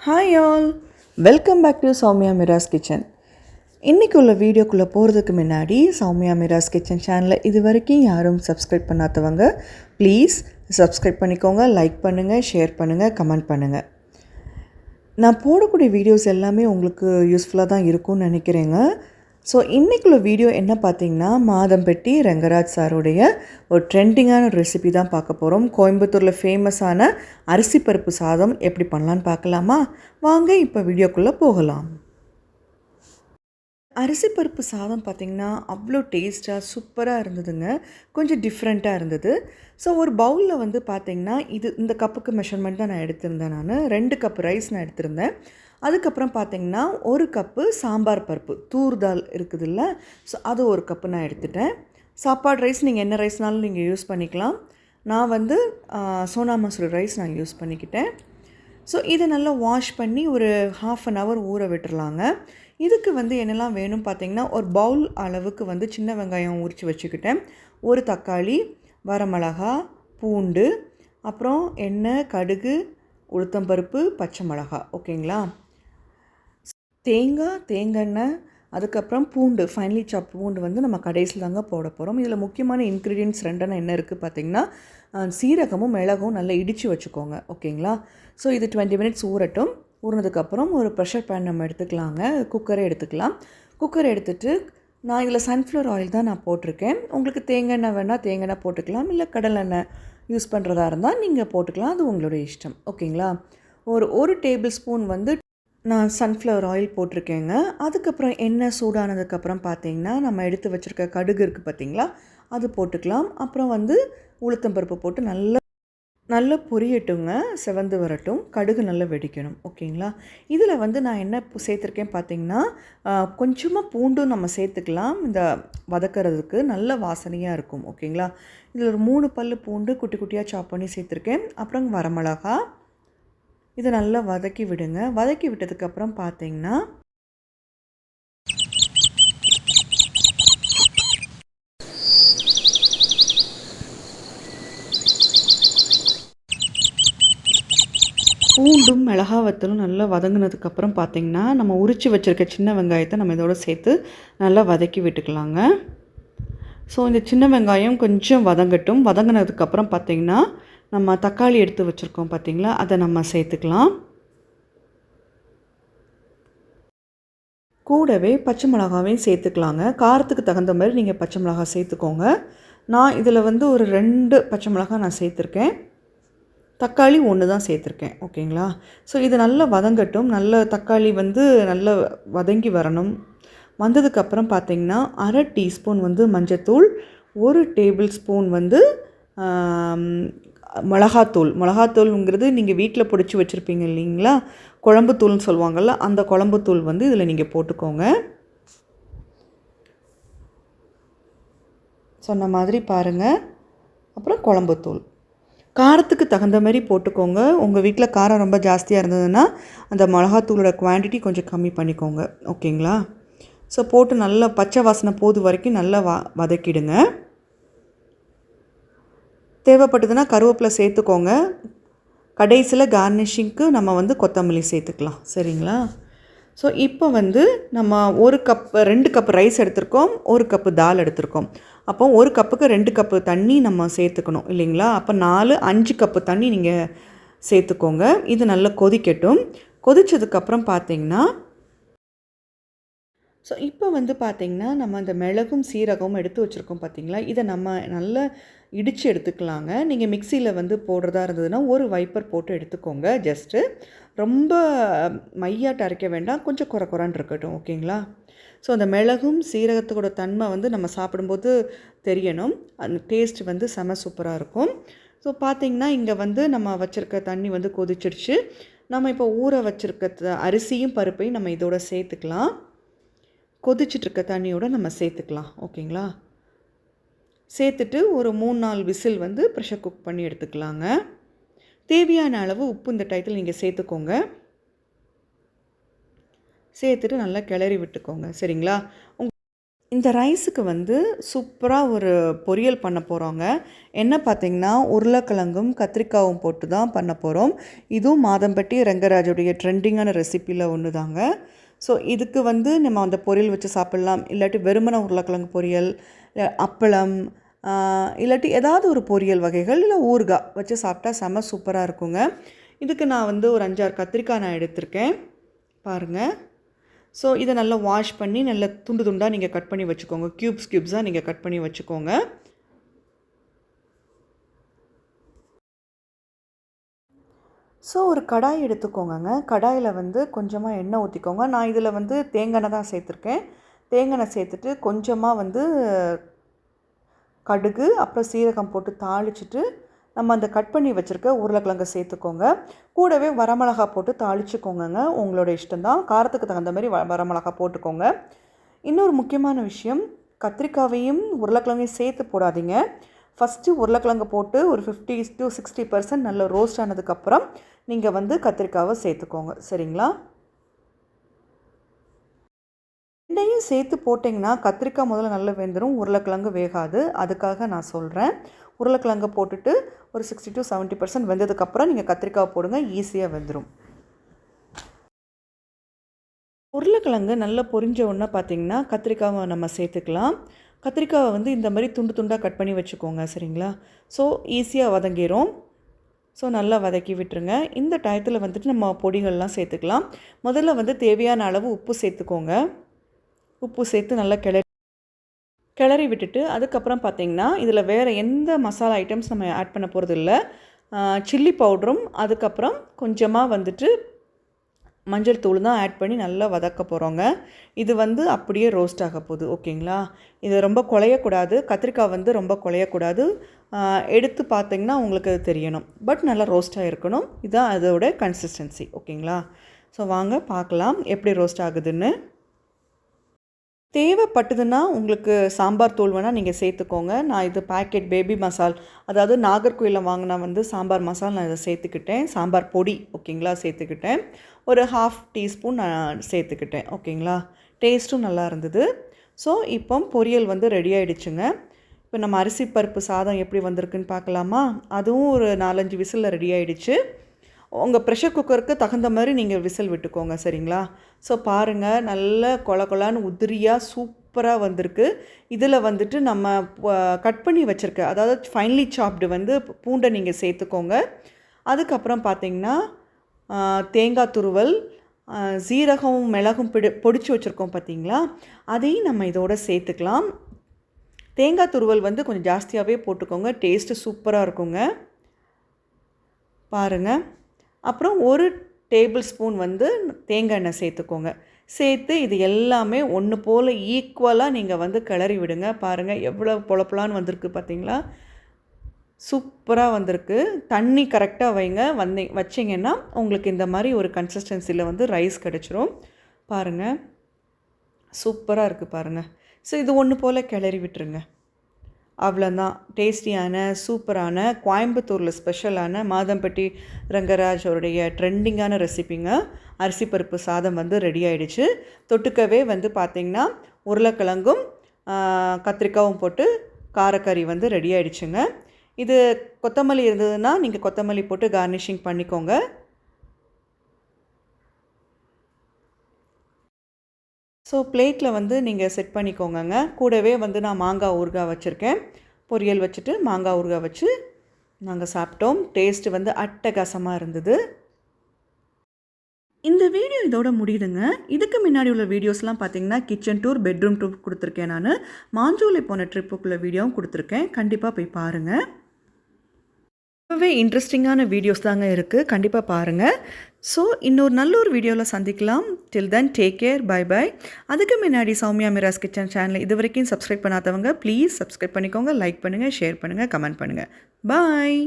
Hi all, welcome back to Soumya Mira's kitchen. இன்றைக்கி உள்ள வீடியோக்குள்ளே போகிறதுக்கு முன்னாடி சௌமியா மிராஸ் கிச்சன் சேனலை இது வரைக்கும் யாரும் சப்ஸ்கிரைப் பண்ணாதவங்க ப்ளீஸ் சப்ஸ்கிரைப் பண்ணிக்கோங்க, லைக் பண்ணுங்கள், ஷேர் பண்ணுங்கள், கமெண்ட் பண்ணுங்கள். நான் போடக்கூடிய வீடியோஸ் எல்லாமே உங்களுக்கு யூஸ்ஃபுல்லாக தான் இருக்கும்னு நினைக்கிறேங்க. ஸோ இன்றைக்குள்ள வீடியோ என்ன பார்த்திங்கன்னா, மாதம்பட்டி ரங்கராஜ் சாருடைய ஒரு ட்ரெண்டிங்கான ரெசிபி தான் பார்க்க போகிறோம். கோயம்புத்தூரில் ஃபேமஸான அரிசி பருப்பு சாதம் எப்படி பண்ணலான்னு பார்க்கலாமா? வாங்க இப்போ வீடியோக்குள்ளே போகலாம். அரிசி பருப்பு சாதம் பார்த்திங்கன்னா அவ்வளோ டேஸ்ட்டாக சூப்பராக இருந்ததுங்க. கொஞ்சம் டிஃப்ரெண்ட்டாக இருந்தது. ஸோ ஒரு பவுலில் வந்து பார்த்திங்கன்னா இந்த கப்புக்கு மெஷர்மெண்ட் தான் நான் எடுத்திருந்தேன். 2 கப் ரைஸ் நான் எடுத்திருந்தேன். அதுக்கப்புறம் பார்த்திங்கன்னா 1 கப்பு சாம்பார் பருப்பு தூர் தால் இருக்குதுல்ல, ஸோ அது 1 கப்பு நான் எடுத்துட்டேன். சாப்பாடு ரைஸ் நீங்கள் என்ன ரைஸ்னாலும் நீங்கள் யூஸ் பண்ணிக்கலாம். நான் வந்து சோனா மசூரி ரைஸ் நான் யூஸ் பண்ணிக்கிட்டேன். ஸோ இதை நல்லா வாஷ் பண்ணி ஒரு 1/2 hour ஊற விட்டுறலாங்க. இதுக்கு வந்து என்னெல்லாம் வேணும் பார்த்திங்கன்னா, ஒரு பவுல் அளவுக்கு வந்து சின்ன வெங்காயம் உரித்து வச்சுக்கிட்டேன், 1 தக்காளி, வரமிளகா, பூண்டு, அப்புறம் எண்ணெய், கடுகு, உளுத்தம்பருப்பு, பச்சை மிளகா, ஓகேங்களா. தேங்காய், அதுக்கப்புறம் பூண்டு, ஃபைனலி சாப் பூண்டு வந்து நம்ம கடைசியில் தாங்க போட போகிறோம். இதில் முக்கியமான இன்க்ரீடியன்ட்ஸ் 2 என்ன இருக்குது பார்த்திங்கன்னா, சீரகமும் மிளகும் நல்லா இடித்து வச்சுக்கோங்க, ஓகேங்களா. ஸோ இது 20 minutes ஊறட்டும். ஊறினதுக்கப்புறம் ஒரு ப்ரெஷர் பேன் நம்ம எடுத்துக்கலாங்க, குக்கரை எடுத்துக்கலாம். குக்கரை எடுத்துகிட்டு நான் இதில் சன்ஃப்ளவர் ஆயில் தான் நான் போட்டிருக்கேன். உங்களுக்கு தேங்காய் எண்ணெய் வேணால் தேங்காய் எண்ணெய் போட்டுக்கலாம், இல்லை கடலெண்ணெய் யூஸ் பண்ணுறதா இருந்தால் நீங்கள் போட்டுக்கலாம், அது உங்களுடைய இஷ்டம், ஓகேங்களா. ஒரு டேபிள் ஸ்பூன் வந்து நான் சன்ஃப்ளவர் ஆயில் போட்டிருக்கேங்க. அதுக்கப்புறம் எண்ணெய் சூடானதுக்கப்புறம் பார்த்திங்கன்னா, நம்ம எடுத்து வச்சுருக்க கடுகு இருக்குது பார்த்திங்களா, அது போட்டுக்கலாம். அப்புறம் வந்து உளுத்தம்பருப்பு போட்டு நல்லா பொரியட்டுங்க, செவந்து வரட்டும், கடுகு நல்லா வெடிக்கணும், ஓகேங்களா. இதில் வந்து நான் என்ன சேர்த்துருக்கேன் பார்த்திங்கன்னா, கொஞ்சமாக பூண்டும் நம்ம சேர்த்துக்கலாம். இந்த வதக்கிறதுக்கு நல்ல வாசனையாக இருக்கும், ஓகேங்களா. இதில் ஒரு 3 பல்லு பூண்டு குட்டி குட்டியாக சாப் பண்ணி சேர்த்துருக்கேன். அப்புறம் வரமிளகா, இதை நல்லா வதக்கி விடுங்க. வதக்கி விட்டதுக்கப்புறம் பார்த்திங்கன்னா, பூண்டும் மிளகா வத்தலும் நல்லா வதங்கினதுக்கப்புறம் பார்த்திங்கன்னா, நம்ம உரித்து வச்சுருக்க சின்ன வெங்காயத்தை நம்ம இதோட சேர்த்து நல்லா வதக்கி விட்டுக்கலாங்க. ஸோ இந்த சின்ன வெங்காயம் கொஞ்சம் வதங்கட்டும். வதங்கினதுக்கப்புறம் பார்த்திங்கன்னா, நம்ம தக்காளி எடுத்து வச்சுருக்கோம் பார்த்திங்களா, அதை நம்ம சேர்த்துக்கலாம். கூடவே பச்சை மிளகாவையும் சேர்த்துக்கலாங்க. காரத்துக்கு தகுந்த மாதிரி நீங்கள் பச்சை மிளகா சேர்த்துக்கோங்க. நான் இதில் வந்து ஒரு 2 பச்சை மிளகா நான் சேர்த்துருக்கேன். தக்காளி 1 தான் சேர்த்துருக்கேன், ஓகேங்களா. ஸோ இது நல்லா வதங்கட்டும். நல்ல தக்காளி வந்து நல்லா வதங்கி வரணும். வந்ததுக்கப்புறம் பார்த்திங்கன்னா, 1/2 டீஸ்பூன் வந்து மஞ்சத்தூள், 1 டேபிள் ஸ்பூன் வந்து மிளகாத்தூளுங்கிறது நீங்கள் வீட்டில் பொடிச்சு வச்சுருப்பீங்க இல்லைங்களா, குழம்புத்தூள்னு சொல்லுவாங்கள்ல, அந்த குழம்புத்தூள் வந்து இதில் நீங்கள் போட்டுக்கோங்க. சொன்ன மாதிரி பாருங்கள். அப்புறம் குழம்புத்தூள் காரத்துக்கு தகுந்த மாதிரி போட்டுக்கோங்க. உங்கள் வீட்டில் காரம் ரொம்ப ஜாஸ்தியாக இருந்ததுன்னா அந்த மிளகாத்தூளோட குவான்டிட்டி கொஞ்சம் கம்மி பண்ணிக்கோங்க, ஓகேங்களா. ஸோ போட்டு நல்லா பச்சை வாசனை போது வரைக்கும் நல்லா வதக்கிடுங்க. தேவைப்பட்டதுன்னா கருவேப்பிலை சேர்த்துக்கோங்க. கடைசியில் கார்னிஷிங்க்கு நம்ம வந்து கொத்தமல்லி சேர்த்துக்கலாம், சரிங்களா. ஸோ இப்போ வந்து நம்ம 2 கப் ரைஸ் எடுத்திருக்கோம், 1 கப்பு தால் எடுத்திருக்கோம். அப்போ 1 கப்புக்கு 2 கப்பு தண்ணி நம்ம சேர்த்துக்கணும் இல்லைங்களா. அப்போ 5 கப்பு தண்ணி நீங்கள் சேர்த்துக்கோங்க. இது நல்லா கொதிக்கட்டும். கொதித்ததுக்கப்புறம் பார்த்திங்கன்னா, ஸோ இப்போ வந்து பார்த்திங்கன்னா, நம்ம அந்த மிளகும் சீரகமும் எடுத்து வச்சுருக்கோம் பார்த்திங்களா, இதை நம்ம நல்லா இடித்து எடுத்துக்கலாங்க. நீங்கள் மிக்சியில் வந்து போடுறதா இருந்ததுன்னா ஒரு வைப்பர் போட்டு எடுத்துக்கோங்க. ஜஸ்ட்டு ரொம்ப மையாட்ட அரைக்க வேண்டாம், கொஞ்சம் குறைன்னு இருக்கட்டும், ஓகேங்களா. ஸோ அந்த மிளகும் சீரகத்தோட தன்மை வந்து நம்ம சாப்பிடும்போது தெரியணும். அந்த டேஸ்ட் வந்து செம சூப்பராக இருக்கும். ஸோ பார்த்திங்கன்னா, இங்கே வந்து நம்ம வச்சுருக்க தண்ணி வந்து கொதிச்சிடுச்சு. நம்ம இப்போ ஊற வச்சுருக்க அரிசியும் பருப்பையும் நம்ம இதோட சேர்த்துக்கலாம். கொதிச்சிட்ருக்க தண்ணியோடு நம்ம சேர்த்துக்கலாம், ஓகேங்களா. சேர்த்துட்டு ஒரு 3-4 விசில் வந்து ப்ரெஷர் குக் பண்ணி எடுத்துக்கலாங்க. தேவையான அளவு உப்பு இந்த டயத்தில் நீங்கள் சேர்த்துக்கோங்க. சேர்த்துட்டு நல்லா கிளறி விட்டுக்கோங்க, சரிங்களா. இந்த ரைஸுக்கு வந்து சூப்பராக ஒரு பொரியல் பண்ண போகிறோங்க. என்ன பார்த்திங்கன்னா, உருளைக்கிழங்கும் கத்திரிக்காவும் போட்டு தான் பண்ண போகிறோம். இதுவும் மாதம்பட்டி ரங்கராஜுடைய ட்ரெண்டிங்கான ரெசிப்பியில் ஒன்று தாங்க. ஸோ இதுக்கு வந்து நம்ம அந்த பொரியல் வச்சு சாப்பிட்லாம். இல்லாட்டி வெறுமன உருளைக்கிழங்கு பொரியல், அப்பளம், இல்லாட்டி ஏதாவது ஒரு பொரியல் வகைகள், இல்லை ஊறுகாய் வச்சு சாப்பிட்டா செம சூப்பராக இருக்குங்க. இதுக்கு நான் வந்து ஒரு 5-6 கத்திரிக்காய் நான் எடுத்திருக்கேன் பாருங்கள். ஸோ இதை நல்லா வாஷ் பண்ணி நல்லா துண்டு துண்டாக நீங்கள் கட் பண்ணி வச்சுக்கோங்க. க்யூப்ஸாக நீங்கள் கட் பண்ணி வச்சுக்கோங்க. ஸோ ஒரு கடாய் எடுத்துக்கோங்க. கடாயில் வந்து கொஞ்சமாக எண்ணெய் ஊற்றிக்கோங்க. நான் இதில் வந்து தேங்காய் எண்ணெய் தான் சேர்த்துருக்கேன். தேங்காய் எண்ணெய் சேர்த்துட்டு கொஞ்சமாக வந்து கடுகு அப்புறம் சீரகம் போட்டு தாளிச்சிட்டு நம்ம அந்த கட் பண்ணி வச்சுருக்க உருளைக்கிழங்கை சேர்த்துக்கோங்க. கூடவே வரமிளகா போட்டு தாளிச்சுக்கோங்க. உங்களோட இஷ்டம்தான், காரத்துக்கு தகுந்த மாதிரி வரமிளகா போட்டுக்கோங்க. இன்னொரு முக்கியமான விஷயம், கத்திரிக்காவையும் உருளைக்கிழங்கையும் சேர்த்து போடாதீங்க. ஃபஸ்ட்டு உருளைக்கிழங்கு போட்டு ஒரு 50 to 60% நல்ல ரோஸ்ட் ஆனதுக்கப்புறம் நீங்கள் வந்து கத்திரிக்காவை சேர்த்துக்கோங்க. சரிங்களா? ரெண்டையும் சேர்த்து போட்டிங்கன்னா கத்திரிக்காய் முதல்ல நல்லா வெந்துடும், உருளைக்கிழங்கு வேகாது. அதுக்காக நான் சொல்கிறேன். உருளைக்கிழங்கை போட்டுட்டு ஒரு 60 to 70% வெந்ததுக்கப்புறம் நீங்கள் கத்திரிக்காய் போடுங்க, ஈஸியாக வெந்துடும். உருளைக்கிழங்கு நல்லா பொரிஞ்ச உடனே பார்த்திங்கன்னா கத்திரிக்காவை நம்ம சேர்த்துக்கலாம். கத்திரிக்காவை வந்து இந்த மாதிரி துண்டு துண்டாக கட் பண்ணி வச்சுக்கோங்க. சரிங்களா? ஸோ ஈஸியாக வதங்கிடும். ஸோ நல்லா வதக்கி விட்டுருங்க. இந்த டயத்தில் வந்துட்டு நம்ம பொடிகள்லாம் சேர்த்துக்கலாம். முதல்ல வந்து தேவையான அளவு உப்பு சேர்த்துக்கோங்க. உப்பு சேர்த்து நல்லா கிளறி விட்டுட்டு அதுக்கப்புறம் பார்த்திங்கன்னா இதில் வேறு எந்த மசாலா ஐட்டம்ஸ் நம்ம ஆட் பண்ண போகிறது இல்லை. சில்லி பவுடரும் அதுக்கப்புறம் கொஞ்சமாக வந்துட்டு மஞ்சள் தூள் தான் ஆட் பண்ணி நல்லா வதக்க போகிறோங்க. இது வந்து அப்படியே ரோஸ்ட் ஆக போகுது. ஓகேங்களா? இது ரொம்ப குழையக்கூடாது. கத்திரிக்காய் வந்து ரொம்ப குழையக்கூடாது. எடுத்து பார்த்திங்கன்னா உங்களுக்கு அது தெரியணும். பட் நல்லா ரோஸ்ட்டாக இருக்கணும். இதுதான் அதோட கன்சிஸ்டன்சி. ஓகேங்களா? ஸோ வாங்க பார்க்கலாம் எப்படி ரோஸ்ட் ஆகுதுன்னு. தேவைப்பட்டதுன்னா உங்களுக்கு சாம்பார் தூள் வேணால் நீங்கள் சேர்த்துக்கோங்க. நான் இது பேக்கெட் பேபி மசால், அதாவது நாகர்கோயிலில் வாங்கினா வந்து சாம்பார் மசால் நான் இதை சேர்த்துக்கிட்டேன். சாம்பார் பொடி ஓகேங்களா சேர்த்துக்கிட்டேன். ஒரு 1/2 டீஸ்பூன் நான் சேர்த்துக்கிட்டேன். ஓகேங்களா? டேஸ்ட்டும் நல்லா இருந்தது. ஸோ இப்போ பொரியல் வந்து ரெடி ஆகிடுச்சுங்க. இப்போ நம்ம அரிசி பருப்பு சாதம் எப்படி வந்திருக்குன்னு பார்க்கலாமா? அதுவும் ஒரு 4-5 விசிலில் ரெடி ஆகிடுச்சு. உங்கள் ப்ரெஷர் குக்கருக்கு தகுந்த மாதிரி நீங்கள் விசில் விட்டுக்கோங்க. சரிங்களா? ஸோ பாருங்கள், நல்ல கொலான்னு உதிரியாக சூப்பராக வந்திருக்கு. இதில் வந்துட்டு நம்ம கட் பண்ணி வச்சுருக்க, அதாவது ஃபைன்லி சாப்டு வந்து பூண்டை நீங்கள் சேர்த்துக்கோங்க. அதுக்கப்புறம் பார்த்திங்கன்னா தேங்காய் துருவல், சீரகம் மிளகும் பொடிச்சு வச்சுருக்கோம் பார்த்திங்களா, அதையும் நம்ம இதோட சேர்த்துக்கலாம். தேங்காய் துருவல் வந்து கொஞ்சம் ஜாஸ்தியாகவே போட்டுக்கோங்க, டேஸ்ட்டு சூப்பராக இருக்குங்க. பாருங்கள். அப்புறம் 1 டேபிள் ஸ்பூன் வந்து தேங்காய் எண்ணெய் சேர்த்துக்கோங்க. சேர்த்து இது எல்லாமே ஒன்று போல் ஈக்குவலாக நீங்கள் வந்து கிளறி விடுங்க. பாருங்கள் எவ்வளோ பொலப்பொலான்னு வந்திருக்கு பார்த்தீங்களா? சூப்பராக வந்திருக்கு. தண்ணி கரெக்டாக வைங்க. வச்சிங்கன்னா உங்களுக்கு இந்த மாதிரி ஒரு கன்சிஸ்டன்சியில் வந்து ரைஸ் கிடச்சிரும். பாருங்கள் சூப்பராக இருக்குது பாருங்கள். ஸோ இது ஒன்று போல் கிளறி விட்டுருங்க. அவ்வளோதான். டேஸ்டியான சூப்பரான கோயம்புத்தூரில் ஸ்பெஷலான மாதம்பட்டி ரங்கராஜ் அவருடைய ட்ரெண்டிங்கான ரெசிப்பிங்க. அரிசி பருப்பு சாதம் வந்து ரெடி ஆகிடுச்சு. தொட்டுக்கவே வந்து பார்த்திங்கன்னா உருளைக்கிழங்கும் கத்திரிக்காயும் போட்டு காரக்கறி வந்து ரெடி ஆகிடுச்சுங்க. இது கொத்தமல்லி இருந்ததுன்னா நீங்கள் கொத்தமல்லி போட்டு கார்னிஷிங் பண்ணிக்கோங்க. ஸோ பிளேட்டில் வந்து நீங்கள் செட் பண்ணிக்கோங்கங்க. கூடவே வந்து நான் மாங்காய் ஊறுகாய் வச்சுருக்கேன். பொரியல் வச்சுட்டு மாங்காய் ஊறுகாய் வச்சு நாங்கள் சாப்பிட்டோம். டேஸ்ட்டு வந்து அட்டகாசமாக இருந்தது. இந்த வீடியோ இதோட முடியுதுங்க. இதுக்கு முன்னாடி உள்ள வீடியோஸ்லாம் பார்த்தீங்கன்னா கிச்சன் டூர், பெட்ரூம் டூர் கொடுத்துருக்கேன். நான் மாஞ்சோலை போன ட்ரிப்புக்குள்ள வீடியோவும் கொடுத்துருக்கேன். கண்டிப்பாக போய் பாருங்கள். ரொம்பவே இன்ட்ரெஸ்டிங்கான வீடியோஸ் தாங்க இருக்குது. கண்டிப்பாக பாருங்கள். ஸோ இன்னொரு நல்ல ஒரு வீடியோவில் சந்திக்கலாம். Till then take care, bye bye. அதுக்கு முன்னாடி சௌமியா மிராஸ் கிச்சன் சேனல் இது வரைக்கும் சப்ஸ்கிரைப் பண்ணாதவங்க ப்ளீஸ் சப்ஸ்கிரைப் பண்ணிக்கோங்க. லைக் பண்ணுங்கள், ஷேர் பண்ணுங்கள், கமெண்ட் பண்ணுங்கள். பாய்.